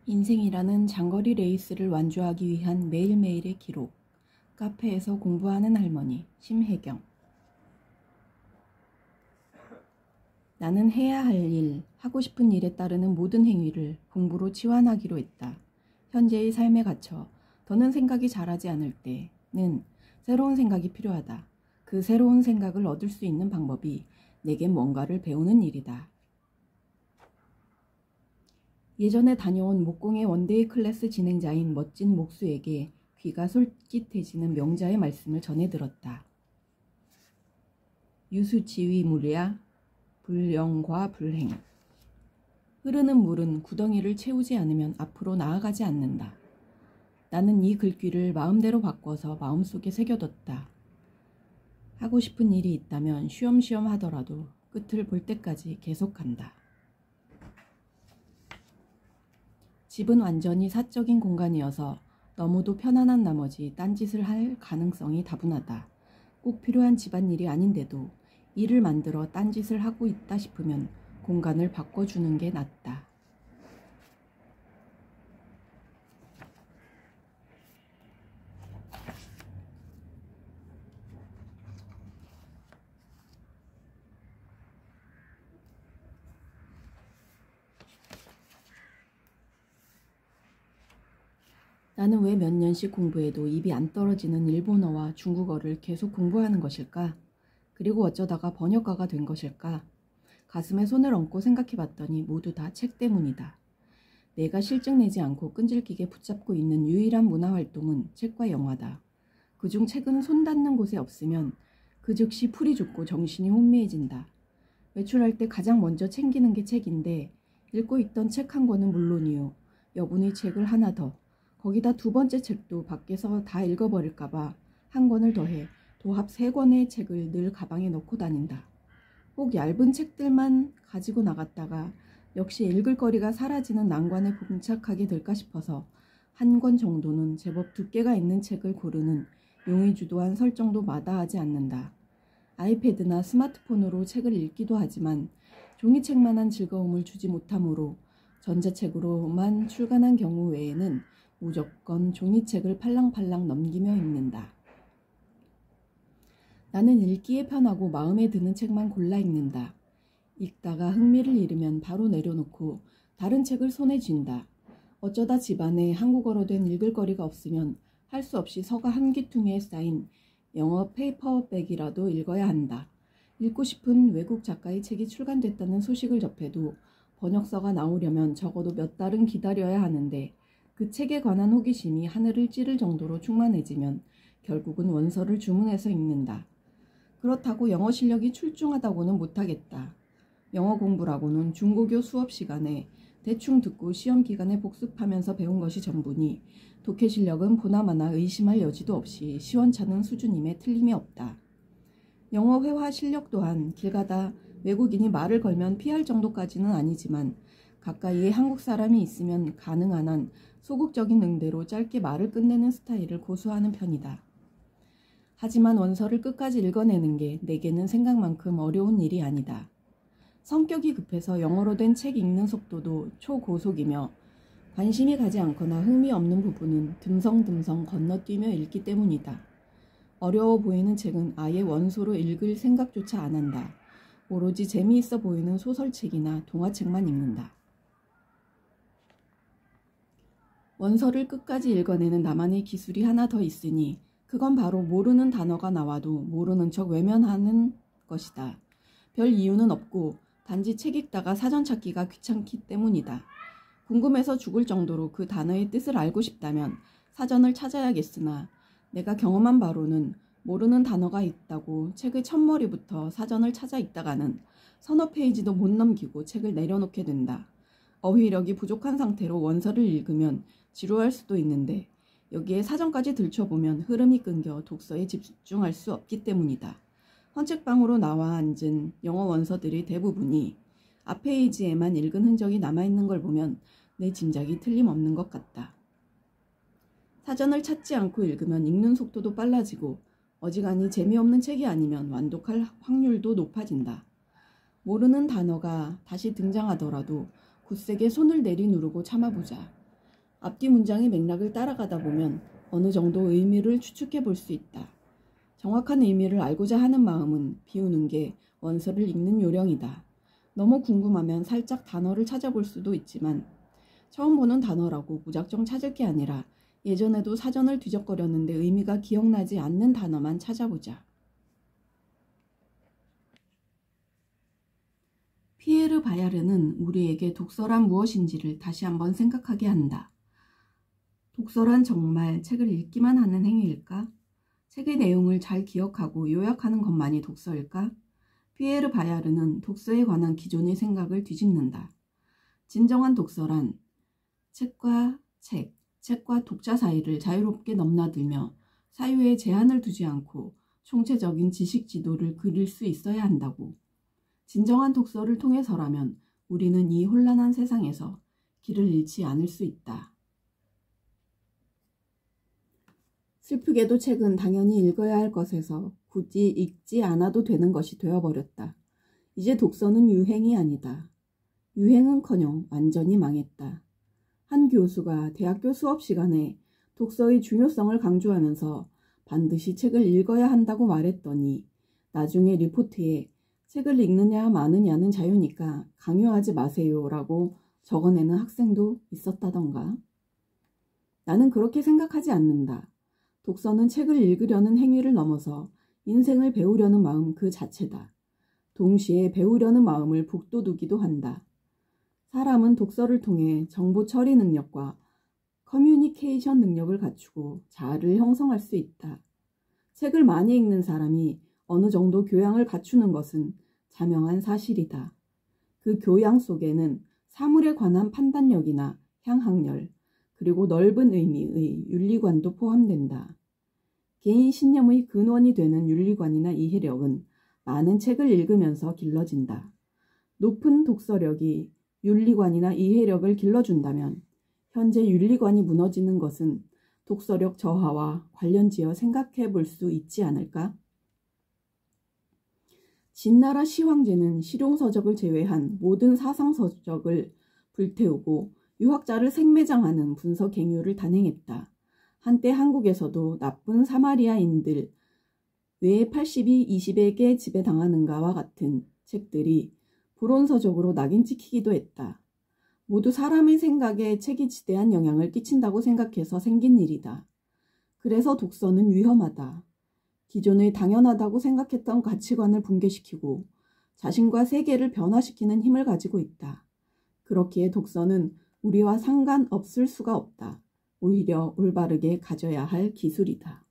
인생이라는 장거리 레이스를 완주하기 위한 매일매일의 기록. 카페에서 공부하는 할머니 심혜경. 나는 해야 할 일, 하고 싶은 일에 따르는 모든 행위를 공부로 치환하기로 했다. 현재의 삶에 갇혀 더는 생각이 자라지 않을 때는 새로운 생각이 필요하다. 그 새로운 생각을 얻을 수 있는 방법이 내겐 뭔가를 배우는 일이다. 예전에 다녀온 목공의 원데이 클래스 진행자인 멋진 목수에게 귀가 솔깃해지는 명자의 말씀을 전해 들었다. 유수지위무랴 불영과 불행. 흐르는 물은 구덩이를 채우지 않으면 앞으로 나아가지 않는다. 나는 이 글귀를 마음대로 바꿔서 마음속에 새겨뒀다. 하고 싶은 일이 있다면 쉬엄쉬엄 하더라도 끝을 볼 때까지 계속한다. 집은 완전히 사적인 공간이어서 너무도 편안한 나머지 딴짓을 할 가능성이 다분하다. 꼭 필요한 집안일이 아닌데도 일을 만들어 딴짓을 하고 있다 싶으면 공간을 바꿔주는 게 낫다. 나는 왜 몇 년씩 공부해도 입이 안 떨어지는 일본어와 중국어를 계속 공부하는 것일까? 그리고 어쩌다가 번역가가 된 것일까? 가슴에 손을 얹고 생각해봤더니 모두 다 책 때문이다. 내가 실증 내지 않고 끈질기게 붙잡고 있는 유일한 문화활동은 책과 영화다. 그중 책은 손 닿는 곳에 없으면 그 즉시 풀이 죽고 정신이 혼미해진다. 외출할 때 가장 먼저 챙기는 게 책인데 읽고 있던 책 한 권은 물론이요. 여분의 책을 하나 더. 거기다 두 번째 책도 밖에서 다 읽어버릴까봐 한 권을 더해 도합 3권의 책을 늘 가방에 넣고 다닌다. 꼭 얇은 책들만 가지고 나갔다가 역시 읽을 거리가 사라지는 난관에 봉착하게 될까 싶어서 한 권 정도는 제법 두께가 있는 책을 고르는 용의주도한 설정도 마다하지 않는다. 아이패드나 스마트폰으로 책을 읽기도 하지만 종이책만한 즐거움을 주지 못하므로 전자책으로만 출간한 경우 외에는 무조건 종이책을 팔랑팔랑 넘기며 읽는다. 나는 읽기에 편하고 마음에 드는 책만 골라 읽는다. 읽다가 흥미를 잃으면 바로 내려놓고 다른 책을 손에 쥔다. 어쩌다 집안에 한국어로 된 읽을 거리가 없으면 할 수 없이 서가 한 귀퉁이에 쌓인 영어 페이퍼백이라도 읽어야 한다. 읽고 싶은 외국 작가의 책이 출간됐다는 소식을 접해도 번역서가 나오려면 적어도 몇 달은 기다려야 하는데 그 책에 관한 호기심이 하늘을 찌를 정도로 충만해지면 결국은 원서를 주문해서 읽는다. 그렇다고 영어 실력이 출중하다고는 못하겠다. 영어 공부라고는 중고교 수업 시간에 대충 듣고 시험 기간에 복습하면서 배운 것이 전부니 독해 실력은 보나마나 의심할 여지도 없이 시원찮은 수준임에 틀림이 없다. 영어 회화 실력 또한 길 가다 외국인이 말을 걸면 피할 정도까지는 아니지만 가까이에 한국 사람이 있으면 가능한 한 소극적인 응대로 짧게 말을 끝내는 스타일을 고수하는 편이다. 하지만 원서를 끝까지 읽어내는 게 내게는 생각만큼 어려운 일이 아니다. 성격이 급해서 영어로 된 책 읽는 속도도 초고속이며 관심이 가지 않거나 흥미 없는 부분은 듬성듬성 건너뛰며 읽기 때문이다. 어려워 보이는 책은 아예 원소로 읽을 생각조차 안 한다. 오로지 재미있어 보이는 소설책이나 동화책만 읽는다. 원서를 끝까지 읽어내는 나만의 기술이 하나 더 있으니 그건 바로 모르는 단어가 나와도 모르는 척 외면하는 것이다. 별 이유는 없고 단지 책 읽다가 사전 찾기가 귀찮기 때문이다. 궁금해서 죽을 정도로 그 단어의 뜻을 알고 싶다면 사전을 찾아야겠으나 내가 경험한 바로는 모르는 단어가 있다고 책의 첫머리부터 사전을 찾아 읽다가는 서너 페이지도 못 넘기고 책을 내려놓게 된다. 어휘력이 부족한 상태로 원서를 읽으면 지루할 수도 있는데 여기에 사전까지 들춰보면 흐름이 끊겨 독서에 집중할 수 없기 때문이다. 헌책방으로 나와 앉은 영어 원서들의 대부분이 앞 페이지에만 읽은 흔적이 남아있는 걸 보면 내 짐작이 틀림없는 것 같다. 사전을 찾지 않고 읽으면 읽는 속도도 빨라지고 어지간히 재미없는 책이 아니면 완독할 확률도 높아진다. 모르는 단어가 다시 등장하더라도 굳세게 손을 내리누르고 참아보자. 앞뒤 문장의 맥락을 따라가다 보면 어느 정도 의미를 추측해 볼 수 있다. 정확한 의미를 알고자 하는 마음은 비우는 게 원서를 읽는 요령이다. 너무 궁금하면 살짝 단어를 찾아볼 수도 있지만 처음 보는 단어라고 무작정 찾을 게 아니라 예전에도 사전을 뒤적거렸는데 의미가 기억나지 않는 단어만 찾아보자. 피에르 바야르는 우리에게 독서란 무엇인지를 다시 한번 생각하게 한다. 독서란 정말 책을 읽기만 하는 행위일까? 책의 내용을 잘 기억하고 요약하는 것만이 독서일까? 피에르 바야르는 독서에 관한 기존의 생각을 뒤집는다. 진정한 독서란 책과 책, 책과 독자 사이를 자유롭게 넘나들며 사유에 제한을 두지 않고 총체적인 지식 지도를 그릴 수 있어야 한다고. 진정한 독서를 통해서라면 우리는 이 혼란한 세상에서 길을 잃지 않을 수 있다. 슬프게도 책은 당연히 읽어야 할 것에서 굳이 읽지 않아도 되는 것이 되어버렸다. 이제 독서는 유행이 아니다. 유행은커녕 완전히 망했다. 한 교수가 대학교 수업 시간에 독서의 중요성을 강조하면서 반드시 책을 읽어야 한다고 말했더니 나중에 리포트에 책을 읽느냐 마느냐는 자유니까 강요하지 마세요라고 적어내는 학생도 있었다던가. 나는 그렇게 생각하지 않는다. 독서는 책을 읽으려는 행위를 넘어서 인생을 배우려는 마음 그 자체다. 동시에 배우려는 마음을 북돋우기도 한다. 사람은 독서를 통해 정보 처리 능력과 커뮤니케이션 능력을 갖추고 자아를 형성할 수 있다. 책을 많이 읽는 사람이 어느 정도 교양을 갖추는 것은 자명한 사실이다. 그 교양 속에는 사물에 관한 판단력이나 향학열, 그리고 넓은 의미의 윤리관도 포함된다. 개인 신념의 근원이 되는 윤리관이나 이해력은 많은 책을 읽으면서 길러진다. 높은 독서력이 윤리관이나 이해력을 길러준다면 현재 윤리관이 무너지는 것은 독서력 저하와 관련지어 생각해 볼 수 있지 않을까? 진나라 시황제는 실용서적을 제외한 모든 사상서적을 불태우고 유학자를 생매장하는 분서갱유를 단행했다. 한때 한국에서도 나쁜 사마리아인들 왜 80이 20에게 지배당하는가와 같은 책들이 불온서적으로 낙인 찍히기도 했다. 모두 사람의 생각에 책이 지대한 영향을 끼친다고 생각해서 생긴 일이다. 그래서 독서는 위험하다. 기존의 당연하다고 생각했던 가치관을 붕괴시키고 자신과 세계를 변화시키는 힘을 가지고 있다. 그렇기에 독서는 우리와 상관없을 수가 없다. 오히려 올바르게 가져야 할 기술이다.